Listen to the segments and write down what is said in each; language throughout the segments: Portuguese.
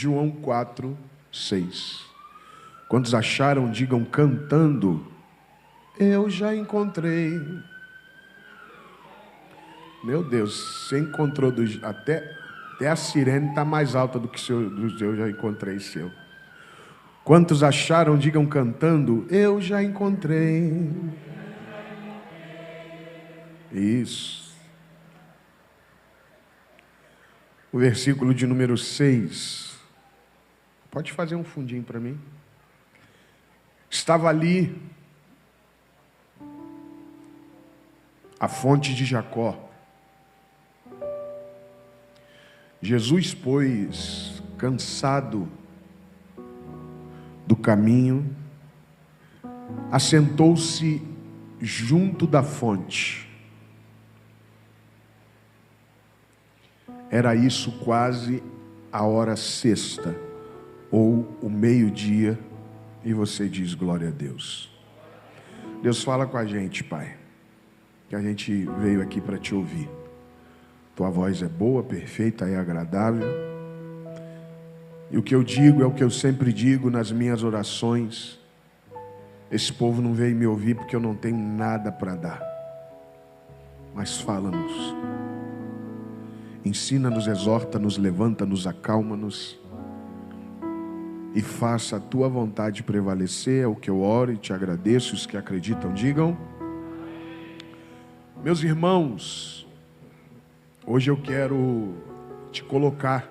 João 4, 6. Quantos acharam, digam cantando: eu já encontrei. Meu Deus, você encontrou até a sirene está mais alta do que eu já encontrei seu. Quantos acharam, digam cantando: eu já encontrei. Isso. O versículo de número 6. Pode fazer um fundinho para mim? Estava ali a fonte de Jacó. Jesus, pois, cansado do caminho, assentou-se junto da fonte. Era isso quase a hora sexta, ou o meio-dia, e você diz glória a Deus. Deus, fala com a gente, Pai, que a gente veio aqui para te ouvir. Tua voz é boa, perfeita e agradável. E o que eu digo é o que eu sempre digo nas minhas orações. Esse povo não veio me ouvir porque eu não tenho nada para dar. Mas fala-nos. Ensina-nos, exorta-nos, levanta-nos, acalma-nos. E faça a tua vontade prevalecer. É o que eu oro e te agradeço. Os que acreditam, digam. Meus irmãos, hoje eu quero te colocar,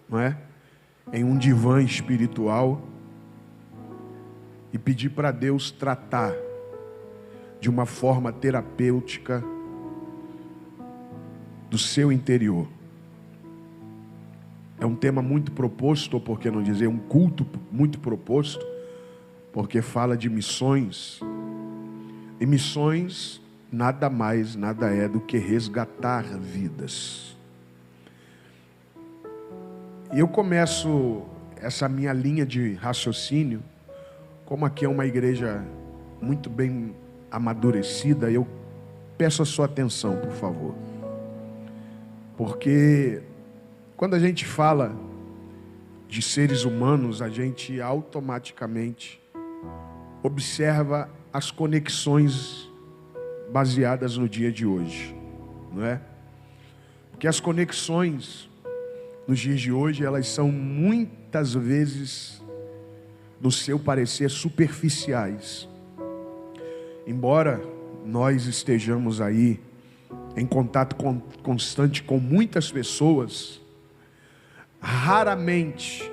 não é, em um divã espiritual e pedir para Deus tratar de uma forma terapêutica do seu interior. É um tema muito proposto, ou por que não dizer, um culto muito proposto, porque fala de missões. E missões nada mais, nada é do que resgatar vidas. E eu começo essa minha linha de raciocínio, como aqui é uma igreja muito bem amadurecida, eu peço a sua atenção, por favor. Porque quando a gente fala de seres humanos, a gente automaticamente observa as conexões baseadas no dia de hoje, não é? Porque as conexões nos dias de hoje, elas são muitas vezes, no seu parecer, superficiais. Embora nós estejamos aí em contato constante com muitas pessoas, raramente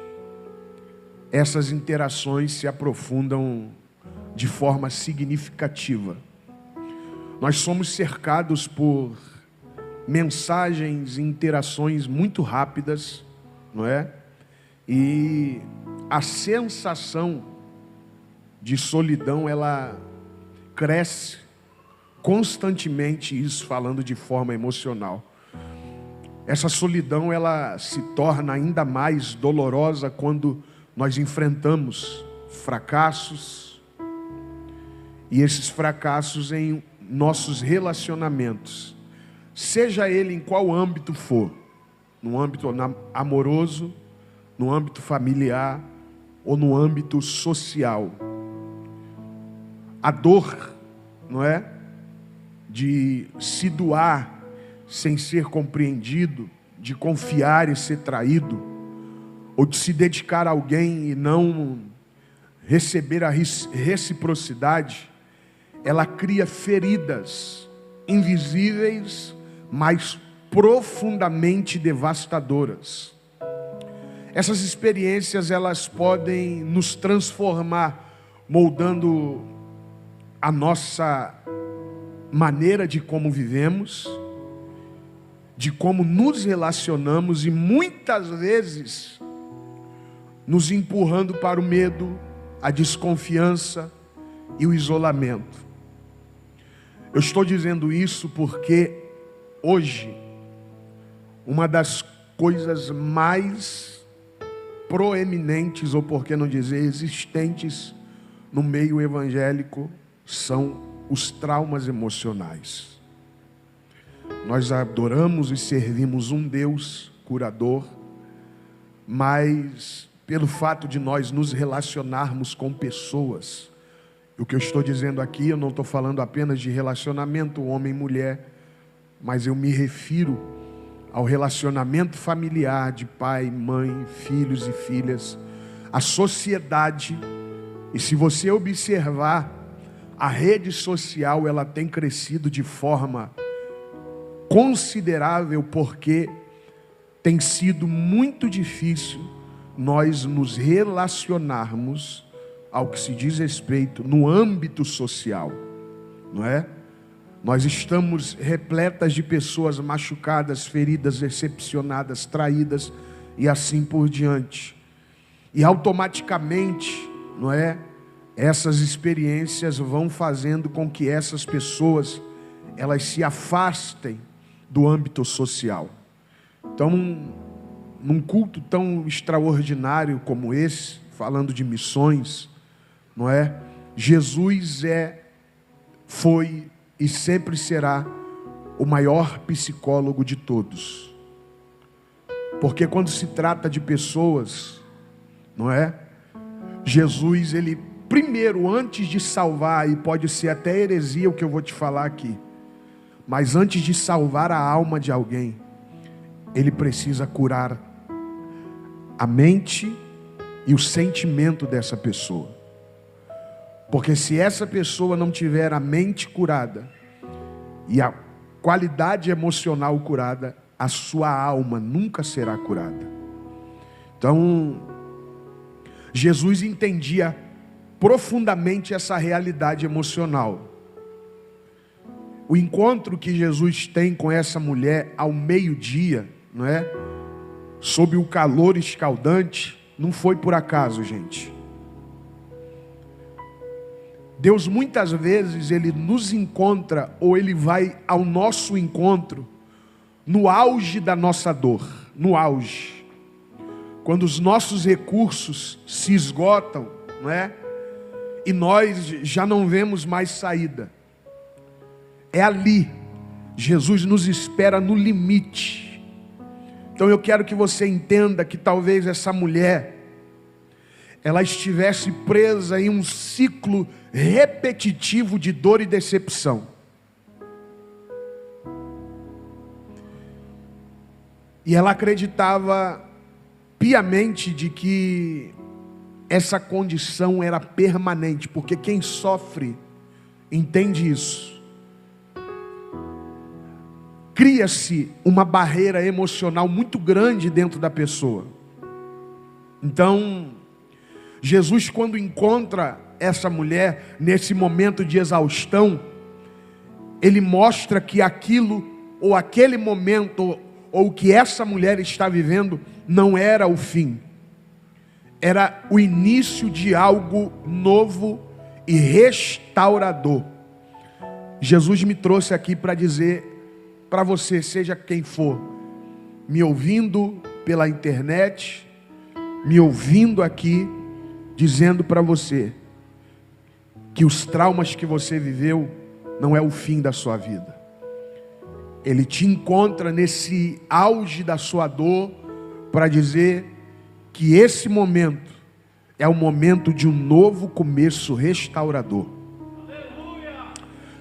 essas interações se aprofundam de forma significativa. Nós somos cercados por mensagens e interações muito rápidas, não é? E a sensação de solidão, ela cresce constantemente, isso falando de forma emocional. Essa solidão, ela se torna ainda mais dolorosa quando nós enfrentamos fracassos, e esses fracassos em nossos relacionamentos, seja ele em qual âmbito for, no âmbito amoroso, no âmbito familiar ou no âmbito social. A dor, não é, de se doar sem ser compreendido, de confiar e ser traído, ou de se dedicar a alguém e não receber a reciprocidade, ela cria feridas invisíveis, mas profundamente devastadoras. Essas experiências, elas podem nos transformar, moldando a nossa maneira de como vivemos, de como nos relacionamos, e muitas vezes nos empurrando para o medo, a desconfiança e o isolamento. Eu estou dizendo isso porque hoje, uma das coisas mais proeminentes, ou por que não dizer existentes, no meio evangélico, são os traumas emocionais. Nós adoramos e servimos um Deus curador, mas pelo fato de nós nos relacionarmos com pessoas. O que eu estou dizendo aqui, eu não estou falando apenas de relacionamento homem e mulher, mas eu me refiro ao relacionamento familiar de pai, mãe, filhos e filhas, a sociedade. E se você observar, a rede social ela tem crescido de forma considerável, porque tem sido muito difícil nós nos relacionarmos ao que se diz respeito no âmbito social, não é? Nós estamos repletas de pessoas machucadas, feridas, decepcionadas, traídas e assim por diante. E automaticamente, não é? Essas experiências vão fazendo com que essas pessoas elas se afastem do âmbito social. Então, num culto tão extraordinário como esse, falando de missões, não é? Jesus foi e sempre será o maior psicólogo de todos. Porque quando se trata de pessoas, não é? Jesus, ele primeiro, antes de salvar, e pode ser até heresia o que eu vou te falar aqui, mas antes de salvar a alma de alguém, ele precisa curar a mente e o sentimento dessa pessoa. Porque se essa pessoa não tiver a mente curada e a qualidade emocional curada, a sua alma nunca será curada. Então, Jesus entendia profundamente essa realidade emocional. O encontro que Jesus tem com essa mulher ao meio-dia, não é? Sob o calor escaldante, não foi por acaso, gente. Deus muitas vezes ele nos encontra, ou ele vai ao nosso encontro no auge da nossa dor, no auge. Quando os nossos recursos se esgotam, não é? E nós já não vemos mais saída. É ali, Jesus nos espera no limite. Então eu quero que você entenda que talvez essa mulher, ela estivesse presa em um ciclo repetitivo de dor e decepção. E ela acreditava piamente de que essa condição era permanente, porque quem sofre entende isso. Cria-se uma barreira emocional muito grande dentro da pessoa. Então, Jesus, quando encontra essa mulher nesse momento de exaustão, ele mostra que aquilo, ou aquele momento, ou o que essa mulher está vivendo, não era o fim. Era o início de algo novo e restaurador. Jesus me trouxe aqui para dizer para você, seja quem for, me ouvindo pela internet, me ouvindo aqui, dizendo para você que os traumas que você viveu não é o fim da sua vida. Ele te encontra nesse auge da sua dor para dizer que esse momento é o momento de um novo começo restaurador.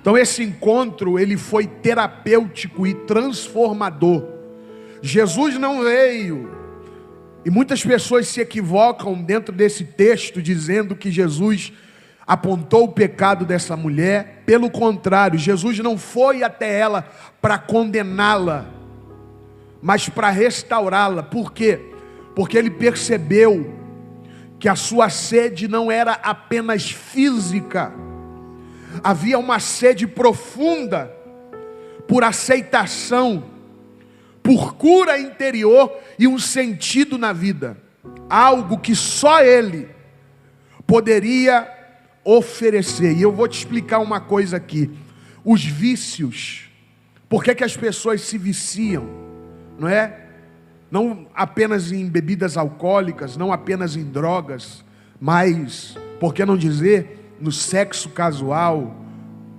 Então esse encontro, ele foi terapêutico e transformador. Jesus não veio, e muitas pessoas se equivocam dentro desse texto, dizendo que Jesus apontou o pecado dessa mulher. Pelo contrário, Jesus não foi até ela para condená-la, mas para restaurá-la. Por quê? Porque ele percebeu que a sua sede não era apenas física. Havia uma sede profunda por aceitação, por cura interior e um sentido na vida. Algo que só ele poderia oferecer. E eu vou te explicar uma coisa aqui. Os vícios, por que as pessoas se viciam? Não é? Não apenas em bebidas alcoólicas, não apenas em drogas, mas, por que não dizer, no sexo casual,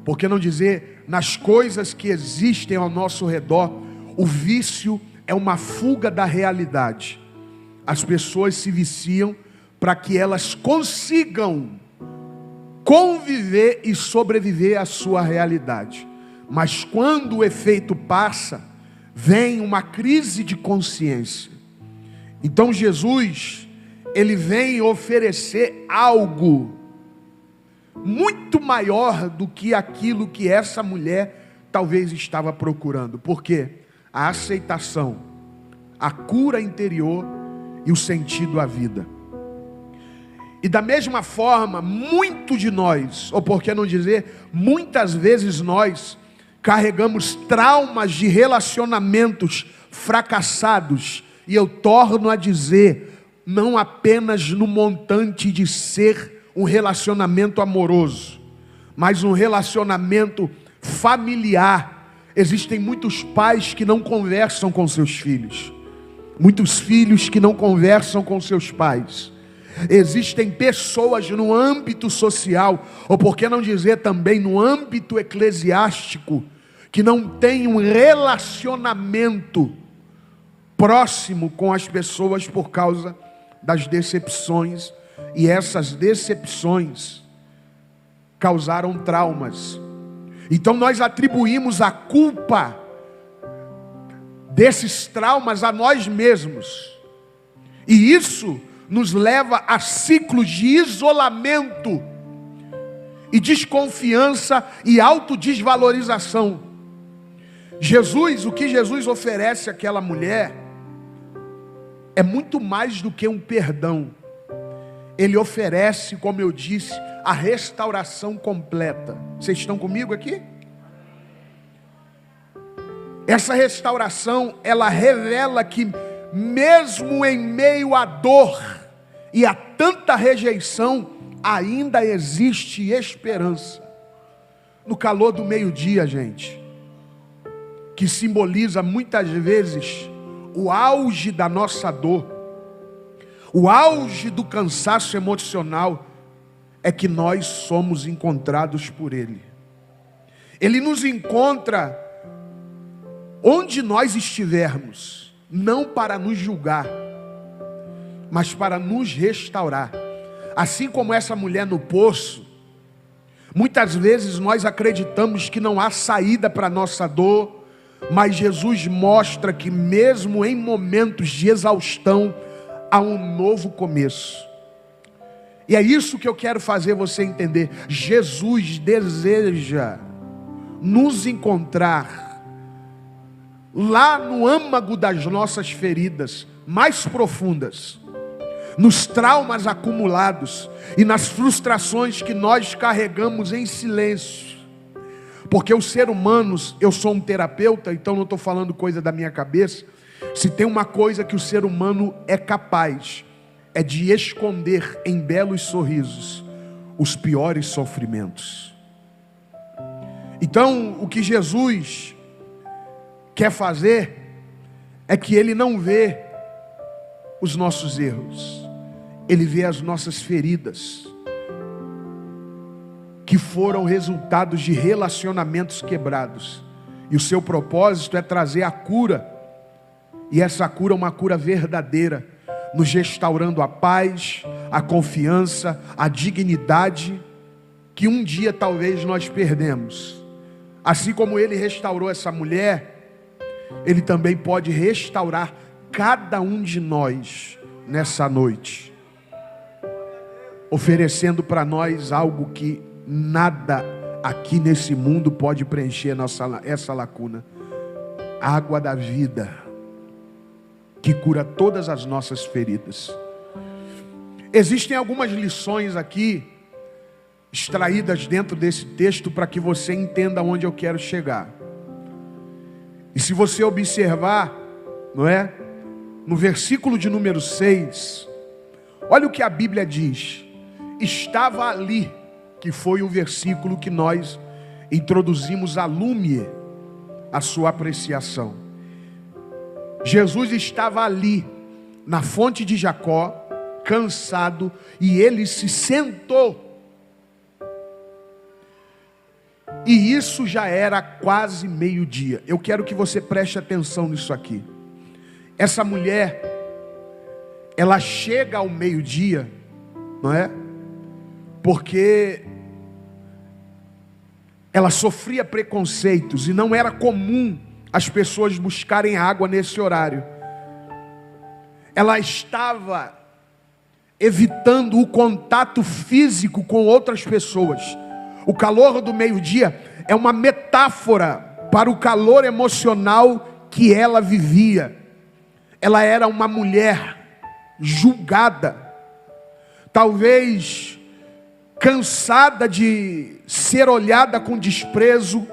por que não dizer nas coisas que existem ao nosso redor. O vício é uma fuga da realidade. as pessoas se viciam para que elas consigam conviver e sobreviver à sua realidade. Mas quando o efeito passa, vem uma crise de consciência. Então Jesus, ele vem oferecer algo muito maior do que aquilo que essa mulher talvez estava procurando. Porque a aceitação, a cura interior e o sentido à vida. E da mesma forma, muito de nós, ou por que não dizer, muitas vezes nós carregamos traumas de relacionamentos fracassados. E eu torno a dizer, não apenas no montante de ser um relacionamento amoroso, mas um relacionamento familiar. Existem muitos pais que não conversam com seus filhos, muitos filhos que não conversam com seus pais. Existem pessoas no âmbito social, ou por que não dizer também no âmbito eclesiástico, que não têm um relacionamento próximo com as pessoas por causa das decepções, e essas decepções causaram traumas. Então nós atribuímos a culpa desses traumas a nós mesmos, e isso nos leva a ciclos de isolamento e desconfiança e autodesvalorização. Jesus, o que Jesus oferece àquela mulher é muito mais do que um perdão. Ele oferece, como eu disse, a restauração completa. Vocês estão comigo aqui? Essa restauração, ela revela que mesmo em meio à dor e a tanta rejeição, ainda existe esperança. No calor do meio-dia, gente, que simboliza muitas vezes o auge da nossa dor, o auge do cansaço emocional, é que nós somos encontrados por Ele. Ele nos encontra onde nós estivermos, não para nos julgar, mas para nos restaurar. Assim como essa mulher no poço, muitas vezes nós acreditamos que não há saída para a nossa dor, mas Jesus mostra que mesmo em momentos de exaustão, há um novo começo. E é isso que eu quero fazer você entender. Jesus deseja nos encontrar lá no âmago das nossas feridas mais profundas, nos traumas acumulados e nas frustrações que nós carregamos em silêncio. Porque o ser humano, eu sou um terapeuta, então não estou falando coisa da minha cabeça. Se tem uma coisa que o ser humano é capaz, é de esconder em belos sorrisos os piores sofrimentos. Então, o que Jesus quer fazer é que Ele não vê os nossos erros, Ele vê as nossas feridas, que foram resultados de relacionamentos quebrados. E o seu propósito é trazer a cura, e essa cura é uma cura verdadeira, nos restaurando a paz, a confiança, a dignidade, que um dia talvez nós perdemos. Assim como Ele restaurou essa mulher, Ele também pode restaurar cada um de nós nessa noite, oferecendo para nós algo que nada aqui nesse mundo pode preencher essa lacuna. A água da vida, que cura todas as nossas feridas. Existem algumas lições aqui, extraídas dentro desse texto, para que você entenda onde eu quero chegar. E se você observar, não é? No versículo de número 6, olha o que a Bíblia diz. Estava ali, que foi o versículo que nós introduzimos a lume, a sua apreciação. Jesus estava ali, na fonte de Jacó, cansado, e Ele se sentou. E isso já era quase meio-dia. Eu quero que você preste atenção nisso aqui. Essa mulher, ela chega ao meio-dia, não é? Porque ela sofria preconceitos e não era comum as pessoas buscarem água nesse horário. Ela estava evitando o contato físico com outras pessoas. O calor do meio-dia é uma metáfora para o calor emocional que ela vivia. Ela era uma mulher julgada, talvez cansada de ser olhada com desprezo,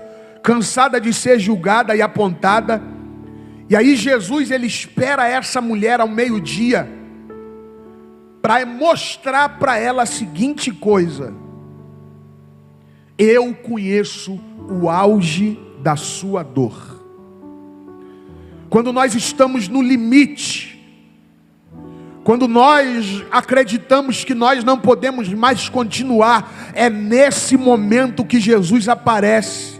cansada de ser julgada e apontada. E aí Jesus, ele espera essa mulher ao meio-dia para mostrar para ela a seguinte coisa: eu conheço o auge da sua dor. Quando nós estamos no limite, quando nós acreditamos que nós não podemos mais continuar, é nesse momento que Jesus aparece.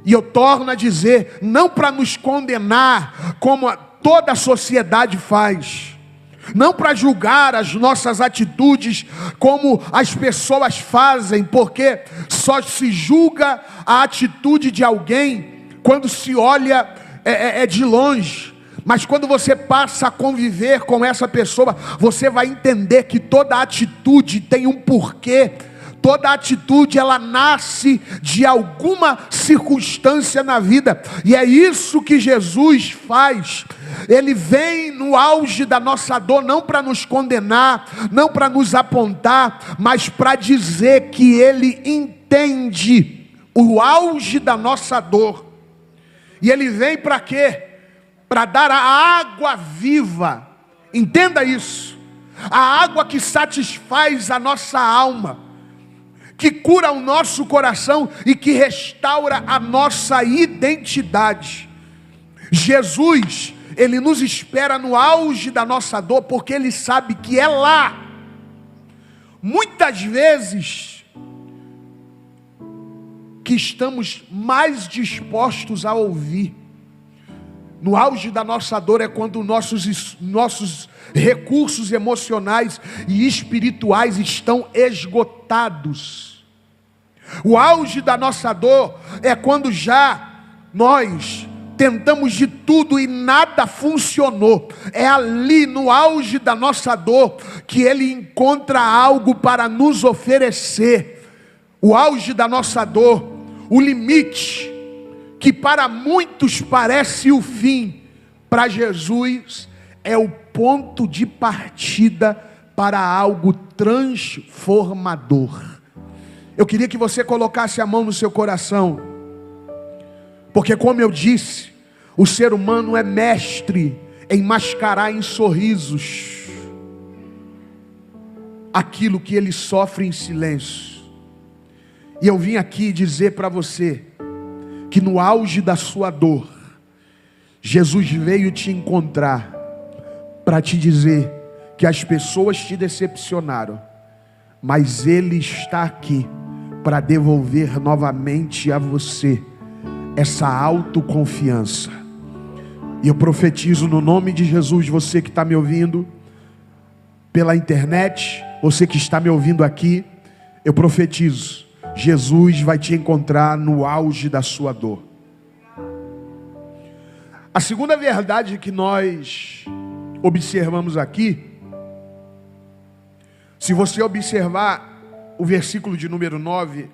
E eu torno a dizer, não para nos condenar, como toda a sociedade faz, não para julgar as nossas atitudes, como as pessoas fazem, porque só se julga a atitude de alguém quando se olha de longe. Mas quando você passa a conviver com essa pessoa, você vai entender que toda atitude tem um porquê. Toda atitude, ela nasce de alguma circunstância na vida. E é isso que Jesus faz. Ele vem no auge da nossa dor, não para nos condenar, não para nos apontar, mas para dizer que Ele entende o auge da nossa dor. E Ele vem para quê? Para dar a água viva. Entenda isso. A água que satisfaz a nossa alma, que cura o nosso coração e que restaura a nossa identidade. Jesus, Ele nos espera no auge da nossa dor, porque Ele sabe que é lá. Muitas vezes que estamos mais dispostos a ouvir. No auge da nossa dor é quando nossos recursos emocionais e espirituais estão esgotados. O auge da nossa dor é quando já nós tentamos de tudo e nada funcionou. É ali no auge da nossa dor que Ele encontra algo para nos oferecer. O auge da nossa dor, o limite, que para muitos parece o fim, para Jesus é o ponto de partida para algo transformador. Eu queria que você colocasse a mão no seu coração, porque como eu disse, o ser humano é mestre em mascarar em sorrisos aquilo que ele sofre em silêncio. E eu vim aqui dizer para você que no auge da sua dor, Jesus veio te encontrar para te dizer que as pessoas te decepcionaram, mas Ele está aqui para devolver novamente a você essa autoconfiança. E eu profetizo no nome de Jesus, você que está me ouvindo pela internet, você que está me ouvindo aqui, eu profetizo, Jesus vai te encontrar no auge da sua dor. A segunda verdade que nós observamos aqui, se você observar o versículo de número 9,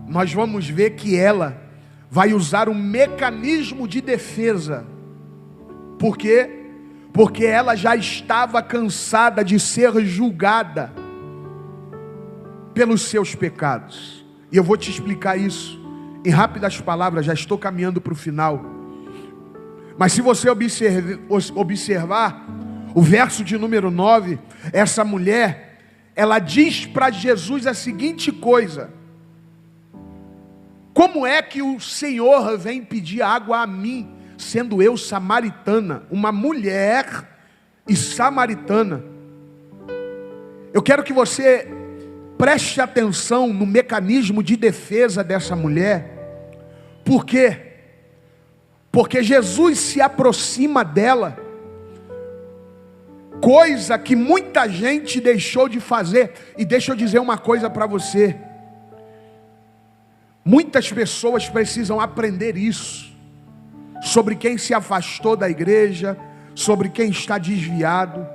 nós vamos ver que ela vai usar um mecanismo de defesa. Por quê? Porque ela já estava cansada de ser julgada pelos seus pecados. E eu vou te explicar isso em rápidas palavras, já estou caminhando para o final. Mas se você observar o verso de número 9, essa mulher, ela diz para Jesus a seguinte coisa: como é que o Senhor vem pedir água a mim, sendo eu samaritana, uma mulher e samaritana? Eu quero que você preste atenção no mecanismo de defesa dessa mulher. Por quê? Porque Jesus se aproxima dela coisa que muita gente deixou de fazer. E deixa eu dizer uma coisa para você: muitas pessoas precisam aprender isso, sobre quem se afastou da igreja, sobre quem está desviado.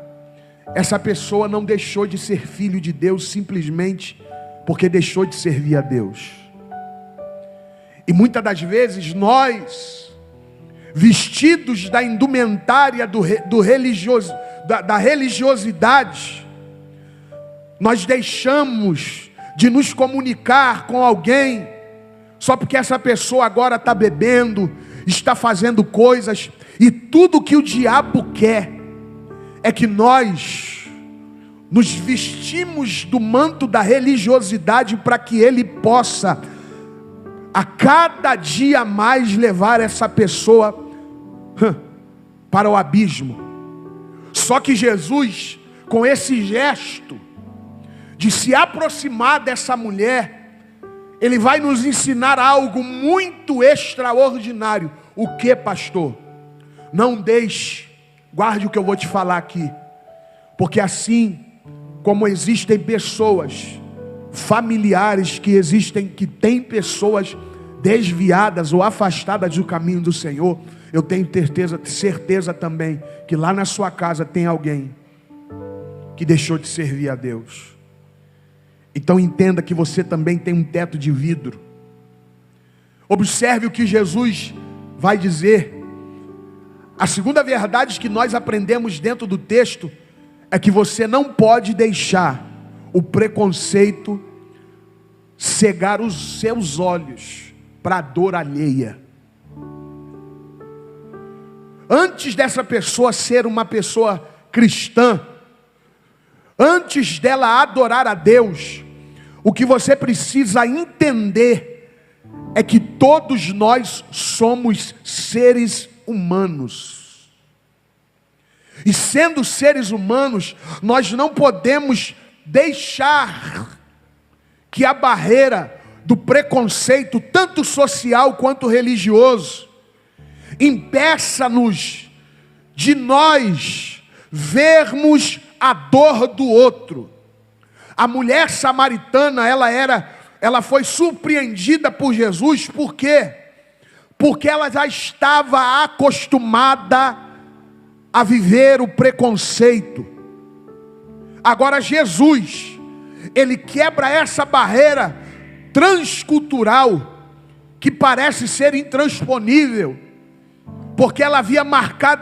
Essa pessoa não deixou de ser filho de Deus simplesmente porque deixou de servir a Deus. E muitas das vezes nós, vestidos da indumentária da religiosidade, nós deixamos de nos comunicar com alguém só porque essa pessoa agora está bebendo, está fazendo coisas, e tudo que o diabo quer é que nós nos vestimos do manto da religiosidade para que ele possa a cada dia mais levar essa pessoa para o abismo. Só que Jesus, com esse gesto de se aproximar dessa mulher, ele vai nos ensinar algo muito extraordinário. O que, pastor? Não deixe, guarde o que eu vou te falar aqui, porque assim como existem pessoas, familiares que têm pessoas desviadas ou afastadas do caminho do Senhor, eu tenho certeza também que lá na sua casa tem alguém que deixou de servir a Deus. Então entenda que você também tem um teto de vidro. Observe o que Jesus vai dizer. A segunda verdade que nós aprendemos dentro do texto é que você não pode deixar o preconceito cegar os seus olhos para a dor alheia. Antes dessa pessoa ser uma pessoa cristã, antes dela adorar a Deus, o que você precisa entender é que todos nós somos seres humanos. E sendo seres humanos, nós não podemos deixar que a barreira do preconceito, tanto social quanto religioso, impeça-nos de nós vermos a dor do outro. A mulher samaritana, ela foi surpreendida por Jesus. Por quê? Porque ela já estava acostumada a viver o preconceito. Agora Jesus, ele quebra essa barreira transcultural que parece ser intransponível, porque ela havia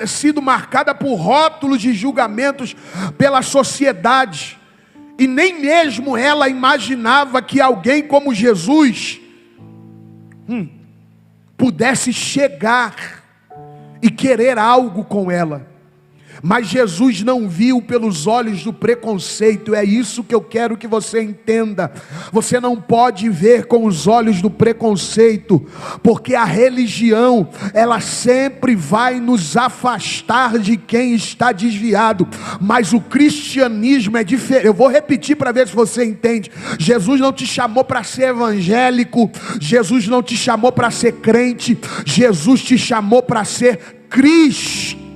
sido marcada por rótulos de julgamentos pela sociedade, e nem mesmo ela imaginava que alguém como Jesus pudesse chegar e querer algo com ela. Mas Jesus não viu pelos olhos do preconceito. É isso que eu quero que você entenda. Você não pode ver com os olhos do preconceito, porque a religião, ela sempre vai nos afastar de quem está desviado. Mas o cristianismo é diferente. Eu vou repetir para ver se você entende. Jesus não te chamou para ser evangélico, Jesus não te chamou para ser crente, Jesus te chamou para ser cristão.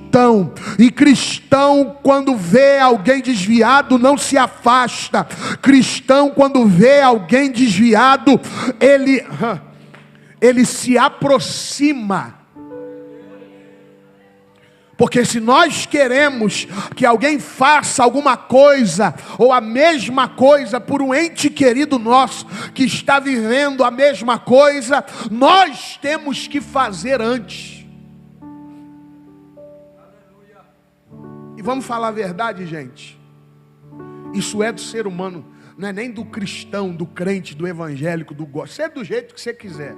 E cristão, quando vê alguém desviado, não se afasta. Cristão, quando vê alguém desviado, ele se aproxima. Porque se nós queremos que alguém faça alguma coisa, ou a mesma coisa, por um ente querido nosso, que está vivendo a mesma coisa, nós temos que fazer antes. E vamos falar a verdade, gente. Isso é do ser humano, não é nem do cristão, do crente, do evangélico, do gospel. Seja do jeito que você quiser.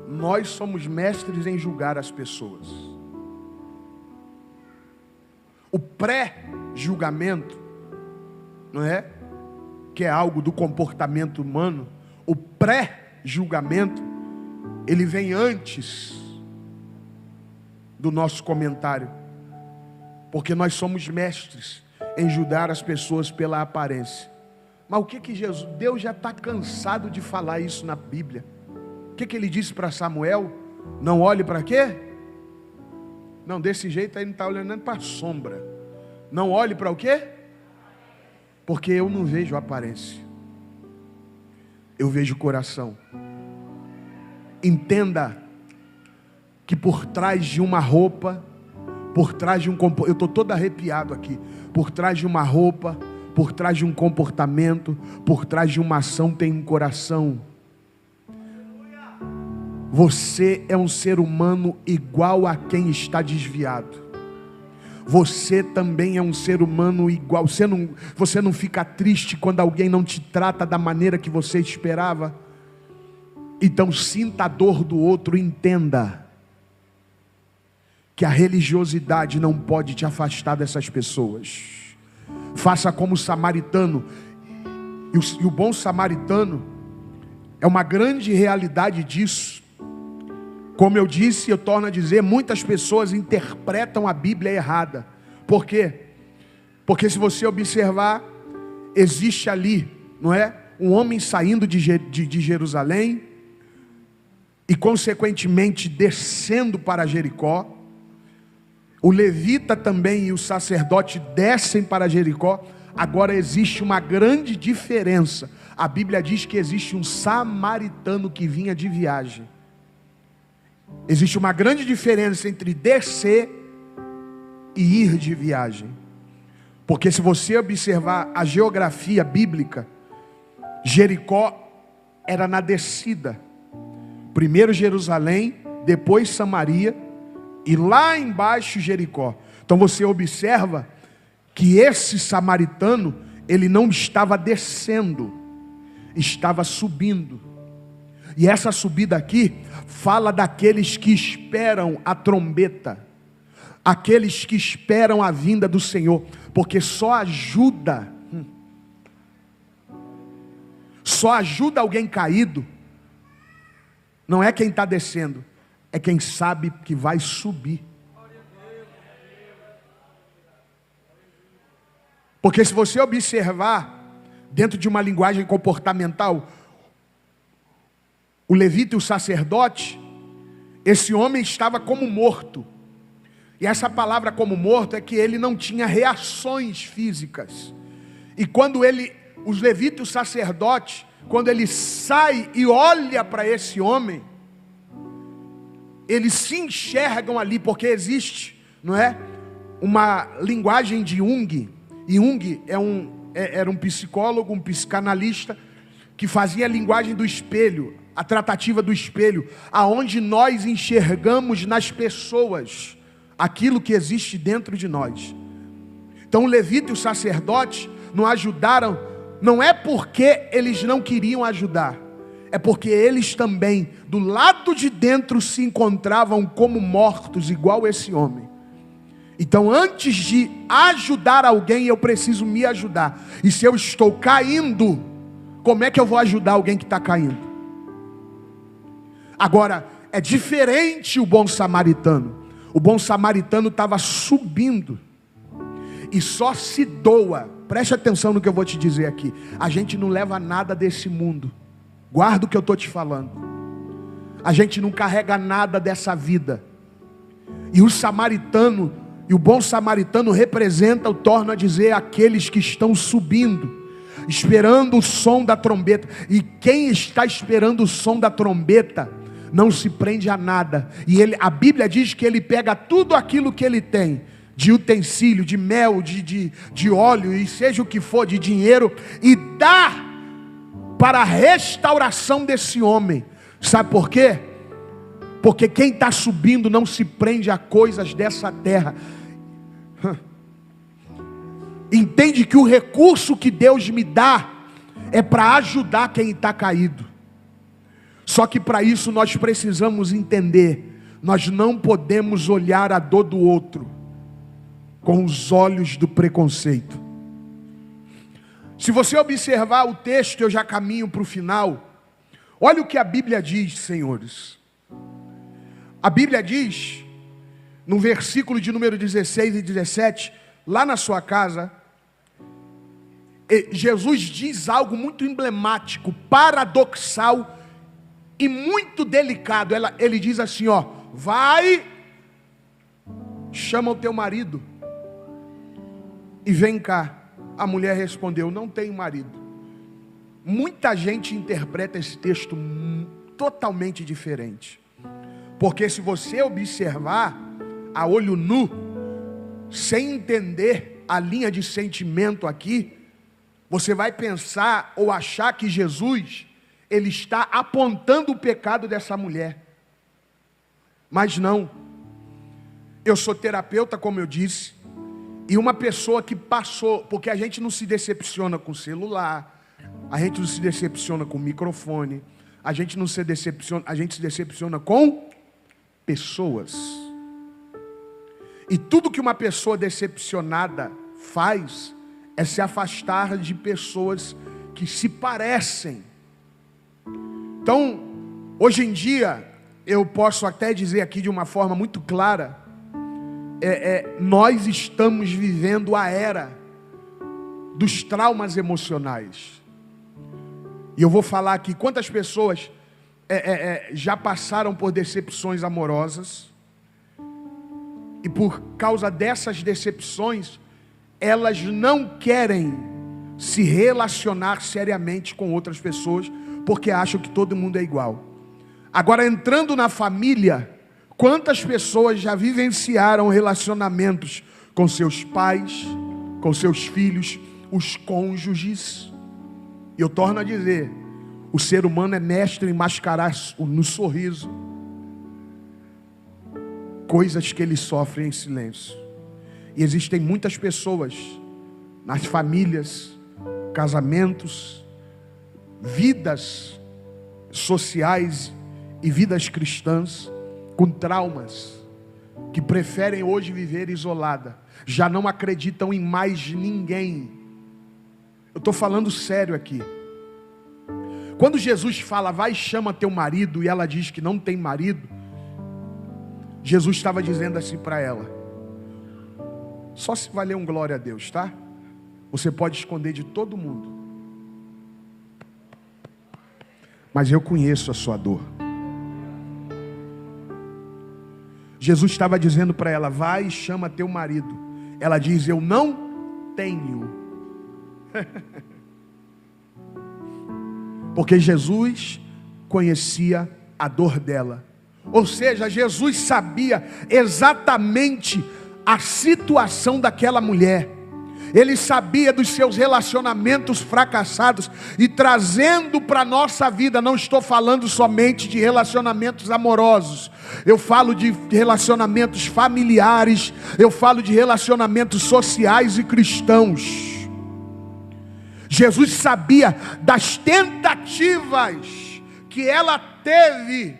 Nós somos mestres em julgar as pessoas. O pré-julgamento, não é? Que é algo do comportamento humano. O pré-julgamento, ele vem antes do nosso comentário. Porque nós somos mestres em julgar as pessoas pela aparência. Mas o que Jesus... Deus já está cansado de falar isso na Bíblia. O que ele disse para Samuel? Não olhe para quê? Não, desse jeito aí não está olhando nem para a sombra. Não olhe para o quê? Porque eu não vejo aparência, eu vejo o coração. Entenda que por trás de uma roupa, por trás de um comportamento, eu estou todo arrepiado aqui, por trás de uma roupa, por trás de um comportamento, por trás de uma ação tem um coração. Você é um ser humano igual a quem está desviado. Você também é um ser humano igual. Você não fica triste quando alguém não te trata da maneira que você esperava. Então sinta a dor do outro, entenda que a religiosidade não pode te afastar dessas pessoas. Faça como o samaritano. E o bom samaritano é uma grande realidade disso. Como eu disse, eu torno a dizer, muitas pessoas interpretam a Bíblia errada. Por quê? Porque se você observar, existe ali, não é? Um homem saindo de Jerusalém e consequentemente descendo para Jericó. O levita também e o sacerdote descem para Jericó. Agora existe uma grande diferença. A Bíblia diz que existe um samaritano que vinha de viagem. Existe uma grande diferença entre descer e ir de viagem. Porque se você observar a geografia bíblica, Jericó era na descida. Primeiro Jerusalém, depois Samaria e lá embaixo Jericó. Então você observa que esse samaritano, ele não estava descendo, estava subindo. E essa subida aqui fala daqueles que esperam a trombeta, aqueles que esperam a vinda do Senhor, porque só ajuda alguém caído, não é quem está descendo, é quem sabe que vai subir. Porque se você observar, dentro de uma linguagem comportamental, o levita e o sacerdote, esse homem estava como morto. E essa palavra como morto é que ele não tinha reações físicas. E quando os levitas e o sacerdote, quando ele sai e olha para esse homem, eles se enxergam ali, porque existe, não é? Uma linguagem de Jung. E Jung era um psicólogo, um psicanalista, que fazia a linguagem do espelho, a tratativa do espelho, aonde nós enxergamos nas pessoas aquilo que existe dentro de nós. Então o levita e o sacerdote não ajudaram, não é porque eles não queriam ajudar, é porque eles também, do lado de dentro, se encontravam como mortos, igual esse homem. Então antes de ajudar alguém, eu preciso me ajudar. E se eu estou caindo, como é que eu vou ajudar alguém que está caindo? Agora, é diferente o bom samaritano. O bom samaritano estava subindo. E só se doa. Preste atenção no que eu vou te dizer aqui. A gente não leva nada desse mundo. Guarda o que eu estou te falando. A gente não carrega nada dessa vida. E o samaritano, e o bom samaritano representa, eu torno a dizer, aqueles que estão subindo, esperando o som da trombeta. E quem está esperando o som da trombeta não se prende a nada. E a Bíblia diz que ele pega tudo aquilo que ele tem, de utensílio, de mel, de óleo, e seja o que for, de dinheiro, e dá para a restauração desse homem. Sabe por quê? Porque quem está subindo não se prende a coisas dessa terra. Entende que o recurso que Deus me dá é para ajudar quem está caído. Só que para isso nós precisamos entender, nós não podemos olhar a dor do outro com os olhos do preconceito. Se você observar o texto, eu já caminho para o final. Olha o que a Bíblia diz, senhores. A Bíblia diz, no versículo de número 16 e 17, lá na sua casa, Jesus diz algo muito emblemático, paradoxal e muito delicado. Ele diz assim, ó: vai, chama o teu marido. E vem cá. A mulher respondeu: não tenho marido. Muita gente interpreta esse texto totalmente diferente. Porque se você observar a olho nu, sem entender a linha de sentimento aqui, você vai pensar ou achar que Jesus, ele está apontando o pecado dessa mulher. Mas não. Eu sou terapeuta, como eu disse, e uma pessoa que passou, porque a gente não se decepciona com celular, a gente não se decepciona com microfone, a gente se decepciona com pessoas. E tudo que uma pessoa decepcionada faz é se afastar de pessoas que se parecem. Então, hoje em dia, eu posso até dizer aqui de uma forma muito clara, nós estamos vivendo a era dos traumas emocionais. E eu vou falar aqui, quantas pessoas já passaram por decepções amorosas, e por causa dessas decepções, elas não querem se relacionar seriamente com outras pessoas, porque acham que todo mundo é igual. Agora, entrando na família, quantas pessoas já vivenciaram relacionamentos com seus pais, com seus filhos, os cônjuges? E eu torno a dizer, o ser humano é mestre em mascarar no sorriso coisas que ele sofre em silêncio. E existem muitas pessoas nas famílias, casamentos, vidas sociais e vidas cristãs com traumas, que preferem hoje viver isolada, já não acreditam em mais ninguém. Eu estou falando sério aqui. Quando Jesus fala, vai e chama teu marido, e ela diz que não tem marido, Jesus estava dizendo assim para ela: só se valer um glória a Deus, tá? Você pode esconder de todo mundo, mas eu conheço a sua dor. Jesus estava dizendo para ela, vai e chama teu marido. Ela diz, eu não tenho. Porque Jesus conhecia a dor dela. Ou seja, Jesus sabia exatamente a situação daquela mulher. Ele sabia dos seus relacionamentos fracassados e trazendo para a nossa vida, não estou falando somente de relacionamentos amorosos, eu falo de relacionamentos familiares, eu falo de relacionamentos sociais e cristãos. Jesus sabia das tentativas que ela teve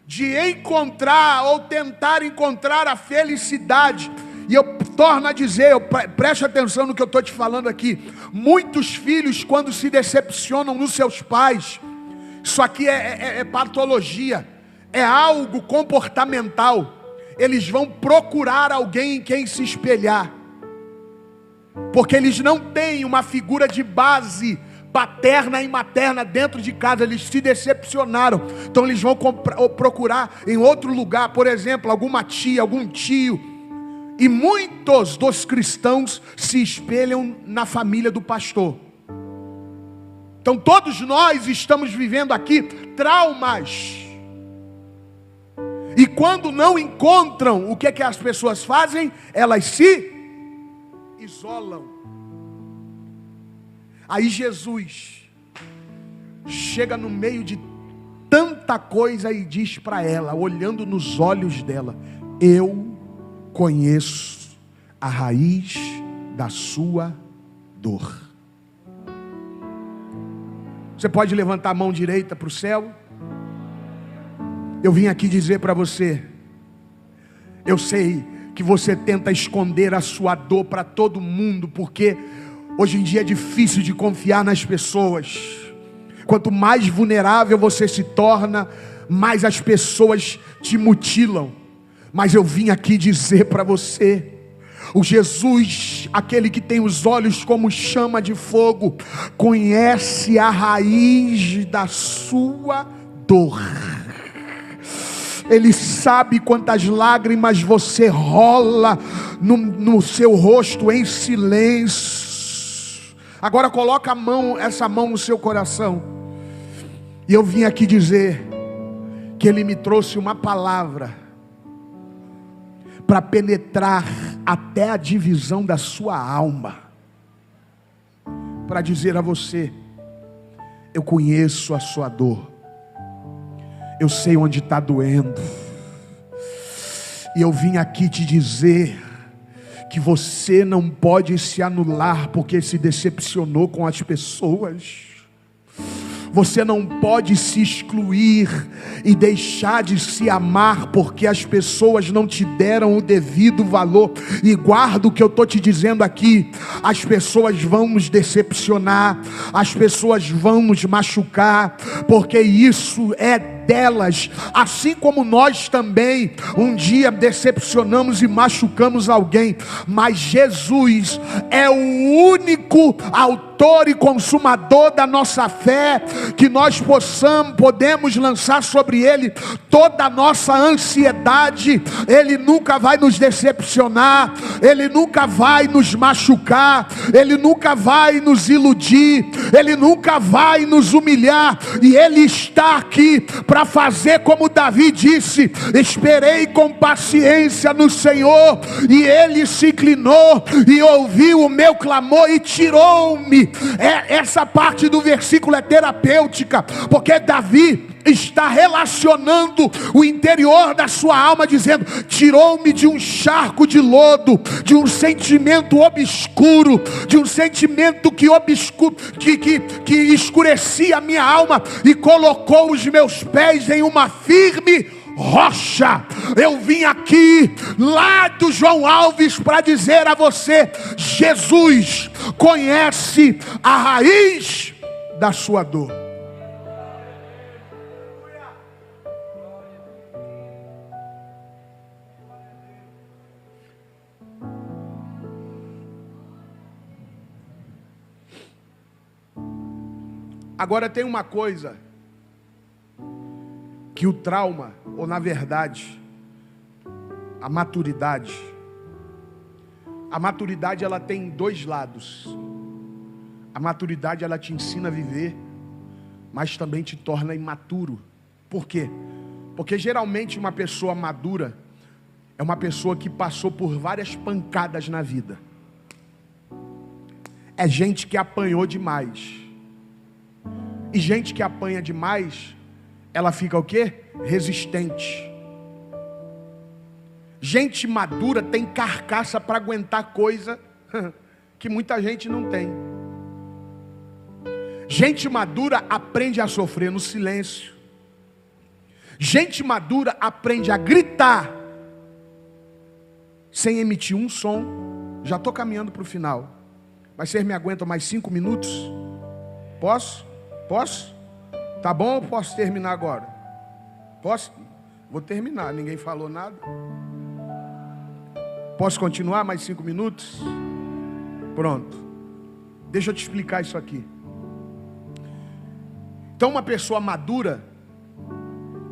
de encontrar ou tentar encontrar a felicidade. E eu torno a dizer, preste atenção no que eu estou te falando aqui. Muitos filhos, quando se decepcionam nos seus pais, isso aqui é patologia, é algo comportamental. Eles vão procurar alguém em quem se espelhar, porque eles não têm uma figura de base paterna e materna dentro de casa. Eles se decepcionaram, então eles vão procurar em outro lugar, por exemplo, alguma tia, algum tio. E muitos dos cristãos se espelham na família do pastor. Então todos nós estamos vivendo aqui traumas. E quando não encontram, o que é que as pessoas fazem? Elas se isolam. Aí Jesus chega no meio de tanta coisa e diz para ela, olhando nos olhos dela, eu conheço a raiz da sua dor. Você pode levantar a mão direita para o céu? Eu vim aqui dizer para você, eu sei que você tenta esconder a sua dor para todo mundo, porque hoje em dia é difícil de confiar nas pessoas. Quanto mais vulnerável você se torna, mais as pessoas te mutilam. Mas eu vim aqui dizer para você, o Jesus, aquele que tem os olhos como chama de fogo, conhece a raiz da sua dor. Ele sabe quantas lágrimas você rola no seu rosto em silêncio. Agora coloca essa mão no seu coração. E eu vim aqui dizer que Ele me trouxe uma palavra para penetrar até a divisão da sua alma, para dizer a você: eu conheço a sua dor, eu sei onde está doendo, e eu vim aqui te dizer que você não pode se anular porque se decepcionou com as pessoas. Você não pode se excluir e deixar de se amar porque as pessoas não te deram o devido valor. E guarda o que eu estou te dizendo aqui: as pessoas vão nos decepcionar, as pessoas vão nos machucar, porque isso é delas, assim como nós também um dia decepcionamos e machucamos alguém, mas Jesus é o único autor e consumador da nossa fé, que nós podemos lançar sobre Ele toda a nossa ansiedade. Ele nunca vai nos decepcionar, Ele nunca vai nos machucar, Ele nunca vai nos iludir, Ele nunca vai nos humilhar, e Ele está aqui para fazer como Davi disse: esperei com paciência no Senhor, e Ele se inclinou e ouviu o meu clamor e tirou-me. Essa parte do versículo é terapêutica, porque Davi está relacionando o interior da sua alma, dizendo: tirou-me de um charco de lodo, de um sentimento obscuro, de um sentimento que escurecia a minha alma, e colocou os meus pés em uma firme rocha. Eu vim aqui lá do João Alves para dizer a você: Jesus conhece a raiz da sua dor. Agora tem uma coisa que o trauma, ou na verdade, a maturidade ela tem dois lados. A maturidade ela te ensina a viver, mas também te torna imaturo. Por quê? Porque geralmente uma pessoa madura é uma pessoa que passou por várias pancadas na vida. É gente que apanhou demais. E gente que apanha demais, ela fica o quê? Resistente. Gente madura tem carcaça para aguentar coisa que muita gente não tem. Gente madura aprende a sofrer no silêncio. Gente madura aprende a gritar sem emitir um som. Já estou caminhando para o final, mas vocês me aguentam mais 5 minutos? Posso? Posso? Tá bom ou posso terminar agora? Posso? Vou terminar, ninguém falou nada. Posso continuar mais 5 minutos? Pronto. Deixa eu te explicar isso aqui. Então uma pessoa madura,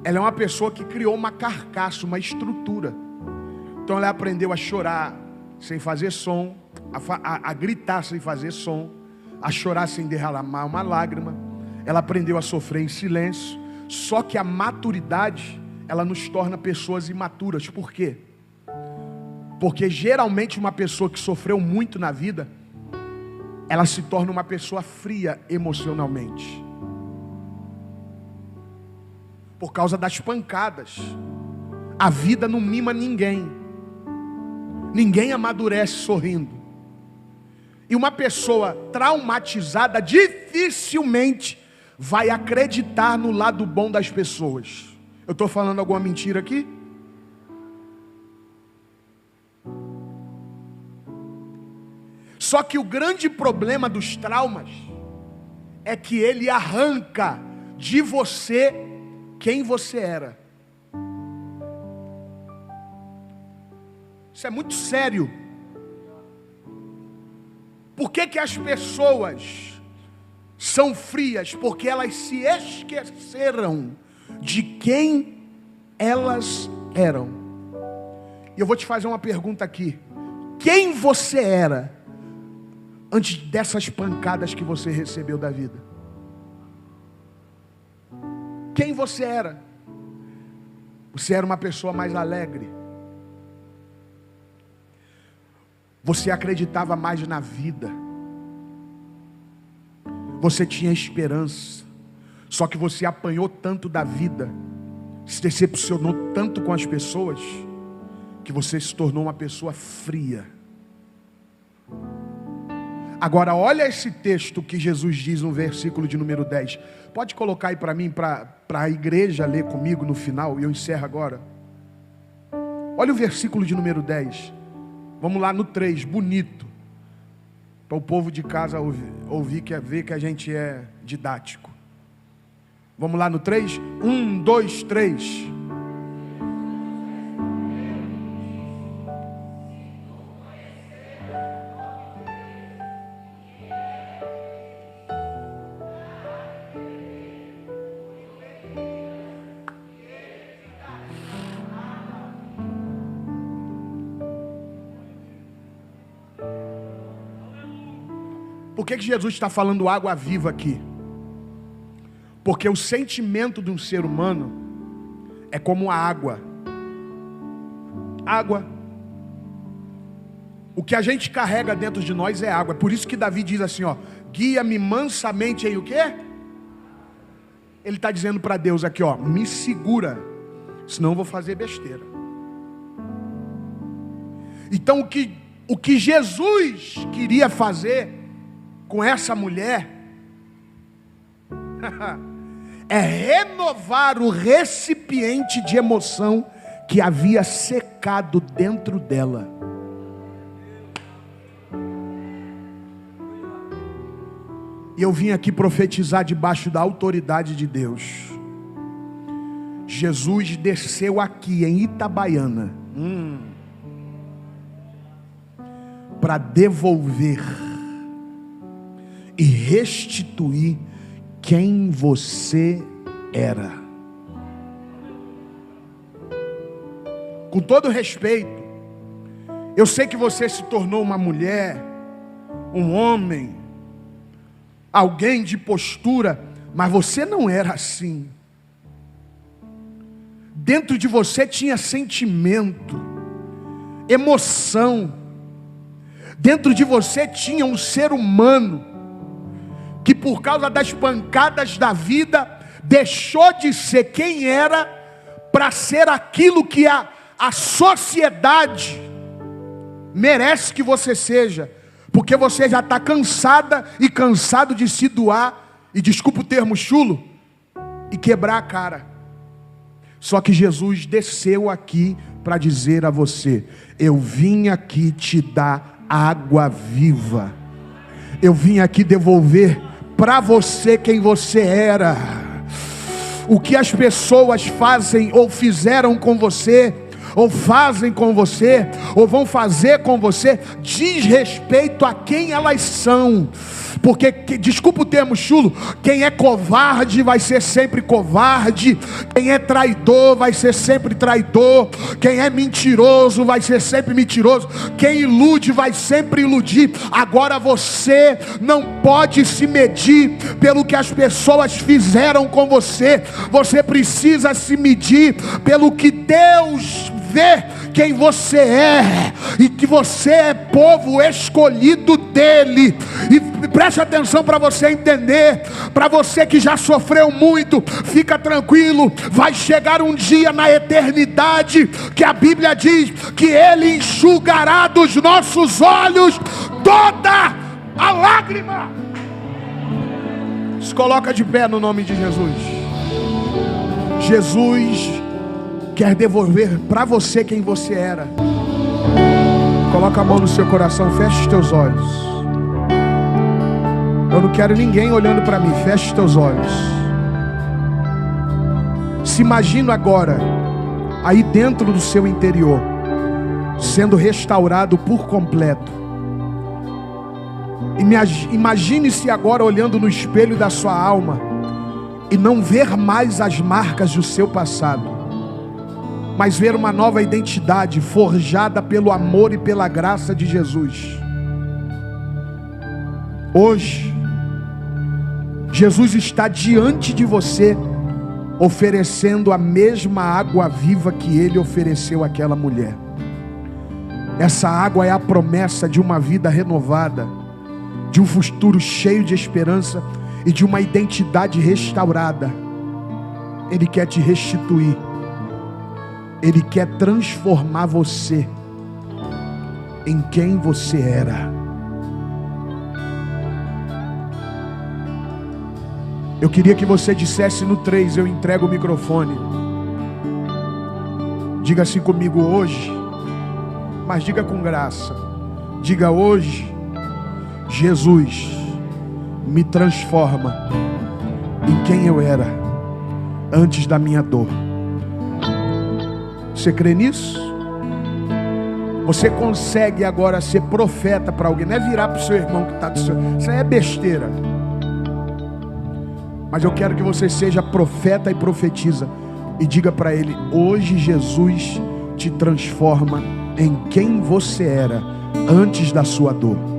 ela é uma pessoa que criou uma carcaça, uma estrutura. Então ela aprendeu a chorar sem fazer som, a gritar sem fazer som, a chorar sem derramar uma lágrima. Ela aprendeu a sofrer em silêncio. Só que a maturidade, ela nos torna pessoas imaturas. Por quê? Porque geralmente uma pessoa que sofreu muito na vida, ela se torna uma pessoa fria emocionalmente, por causa das pancadas. A vida não mima ninguém. Ninguém amadurece sorrindo. E uma pessoa traumatizada dificilmente vai acreditar no lado bom das pessoas. Eu estou falando alguma mentira aqui? Só que o grande problema dos traumas é que ele arranca de você quem você era. Isso é muito sério. Por que as pessoas são frias? Porque elas se esqueceram de quem elas eram. E eu vou te fazer uma pergunta aqui. Quem você era antes dessas pancadas que você recebeu da vida? Quem você era? Você era uma pessoa mais alegre. Você acreditava mais na vida. Você tinha esperança. Só que você apanhou tanto da vida, se decepcionou tanto com as pessoas, que você se tornou uma pessoa fria. Agora olha esse texto que Jesus diz no versículo de número 10. Pode colocar aí para mim, para a igreja ler comigo no final, e eu encerro agora. Olha o versículo de número 10. Vamos lá no 3, bonito. Para o povo de casa ouvir, ver que a gente é didático. Vamos lá no 3? 1, 2, 3. Por que Jesus está falando água viva aqui? Porque o sentimento de um ser humano é como a água. Água. O que a gente carrega dentro de nós é água. Por isso que Davi diz assim, ó: guia-me mansamente em o quê? Ele está dizendo para Deus aqui, ó: me segura, senão eu vou fazer besteira. Então o que Jesus queria fazer com essa mulher é renovar o recipiente de emoção que havia secado dentro dela. E eu vim aqui profetizar debaixo da autoridade de Deus. Jesus desceu aqui em Itabaiana para devolver e restituir quem você era. Com todo respeito, eu sei que você se tornou uma mulher, um homem, alguém de postura, mas você não era assim. Dentro de você tinha sentimento, emoção. Dentro de você tinha um ser humano que por causa das pancadas da vida deixou de ser quem era para ser aquilo que a sociedade merece que você seja, porque você já está cansada e cansado de se doar, e desculpa o termo chulo, e quebrar a cara. Só que Jesus desceu aqui para dizer a você: eu vim aqui te dar água viva. Eu vim aqui devolver para você quem você era. O que as pessoas fazem ou fizeram com você, ou fazem com você, ou vão fazer com você, diz respeito a quem elas são. Porque, desculpa o termo chulo, quem é covarde vai ser sempre covarde, quem é traidor vai ser sempre traidor, quem é mentiroso vai ser sempre mentiroso, quem ilude vai sempre iludir. Agora você não pode se medir pelo que as pessoas fizeram com você, você precisa se medir pelo que Deus vê quem você é, e que você é povo escolhido dele. E preste atenção para você entender, para você que já sofreu muito, fica tranquilo, vai chegar um dia na eternidade que a Bíblia diz que ele enxugará dos nossos olhos toda a lágrima. Se coloca de pé no nome de Jesus. Jesus quer devolver para você quem você era. Coloca a mão no seu coração, feche os teus olhos. Eu não quero ninguém olhando para mim, feche os teus olhos. Se imagina agora, aí dentro do seu interior, sendo restaurado por completo. Imagine-se agora olhando no espelho da sua alma e não ver mais as marcas do seu passado. mas ver uma nova identidade forjada pelo amor e pela graça de Jesus. Hoje, Jesus está diante de você, oferecendo a mesma água viva que Ele ofereceu àquela mulher. Essa água é a promessa de uma vida renovada, de um futuro cheio de esperança e de uma identidade restaurada. Ele quer te restituir. Ele quer transformar você em quem você era. Eu queria que você dissesse no 3, eu entrego o microfone. Diga assim comigo: hoje, mas diga com graça. Diga: hoje, Jesus me transforma em quem eu era antes da minha dor. Você crê nisso? Você consegue agora ser profeta para alguém? Não é virar para o seu irmão que está do seu... Isso aí é besteira. Mas eu quero que você seja profeta e profetiza e diga para ele: hoje Jesus te transforma em quem você era antes da sua dor.